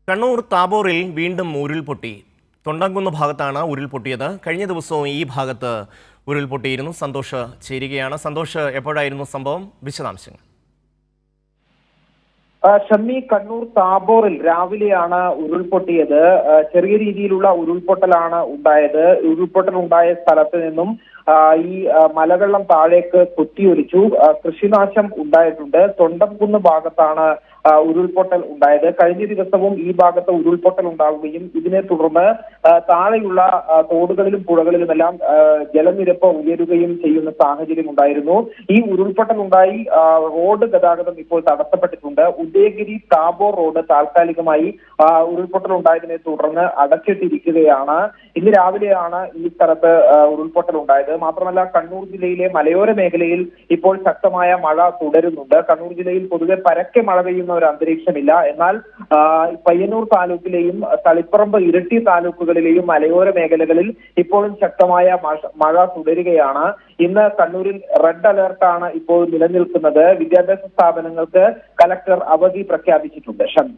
കണ്ണൂർ താബോറിൽ വീണ്ടും ഉരുൾപൊട്ടി. തൊണ്ടംകുന്ന് ഭാഗത്താണ് ഉരുൾപൊട്ടിയത്. കഴിഞ്ഞ ദിവസവും ഈ ഭാഗത്ത് ഉരുൾപൊട്ടിയിരുന്നു. സന്തോഷ് ചേരുകയാണ്. സന്തോഷ്, എപ്പോഴായിരുന്നു സംഭവം? വിശദാംശങ്ങൾ. ഷമ്മി, കണ്ണൂർ താബോറിൽ രാവിലെയാണ് ഉരുൾപൊട്ടിയത്. ചെറിയ രീതിയിലുള്ള ഉരുൾപൊട്ടലാണ് ഉണ്ടായത്. ഉരുൾപൊട്ടൽ ഉണ്ടായ സ്ഥലത്ത് നിന്നും ഈ മലവെള്ളം താഴേക്ക് കുത്തിയൊലിച്ചു. കൃഷിനാശം ഉണ്ടായിട്ടുണ്ട്. തൊണ്ടംകുന്ന് ഭാഗത്താണ് ഉരുൾപൊട്ടൽ ഉണ്ടായത്. കഴിഞ്ഞ ദിവസവും ഈ ഭാഗത്ത് ഉരുൾപൊട്ടൽ ഉണ്ടാവുകയും ഇതിനെ തുടർന്ന് താഴെയുള്ള തോടുകളിലും പുഴകളിലുമെല്ലാം ജലനിരപ്പ് ഉയരുകയും ചെയ്യുന്ന സാഹചര്യം ഉണ്ടായിരുന്നു. ഈ ഉരുൾപൊട്ടൽ ഉണ്ടായി റോഡ് ഗതാഗതം ഇപ്പോൾ തടസ്സപ്പെട്ടിട്ടുണ്ട്. ഉദയഗിരി താബോർ റോഡ് താൽക്കാലികമായി ഉരുൾപൊട്ടൽ ഉണ്ടായതിനെ തുടർന്ന് അടച്ചിട്ടിരിക്കുകയാണ്. ഇന്ന് രാവിലെയാണ് ഈ സ്ഥലത്ത് ഉരുൾപൊട്ടൽ ഉണ്ടായത്. മാത്രമല്ല, കണ്ണൂർ ജില്ലയിലെ മലയോര മേഖലയിൽ ഇപ്പോൾ ശക്തമായ മഴ തുടരുന്നുണ്ട്. കണ്ണൂർ ജില്ലയിൽ പൊതുവെ പരക്കെ മഴ പെയ്യുന്ന ഒരു അന്തരീക്ഷമില്ല. എന്നാൽ പയ്യന്നൂർ താലൂക്കിലെയും തളിപ്പറമ്പ്, ഇരിട്ടി താലൂക്കുകളിലെയും മലയോര മേഖലകളിൽ ഇപ്പോഴും ശക്തമായ മഴ തുടരുകയാണ്. ഇന്ന് കണ്ണൂരിൽ റെഡ് അലർട്ടാണ് ഇപ്പോൾ നിലനിൽക്കുന്നത്. വിദ്യാഭ്യാസ സ്ഥാപനങ്ങൾക്ക് കലക്ടർ അവധി പ്രഖ്യാപിച്ചിട്ടുണ്ട്. ഷമി.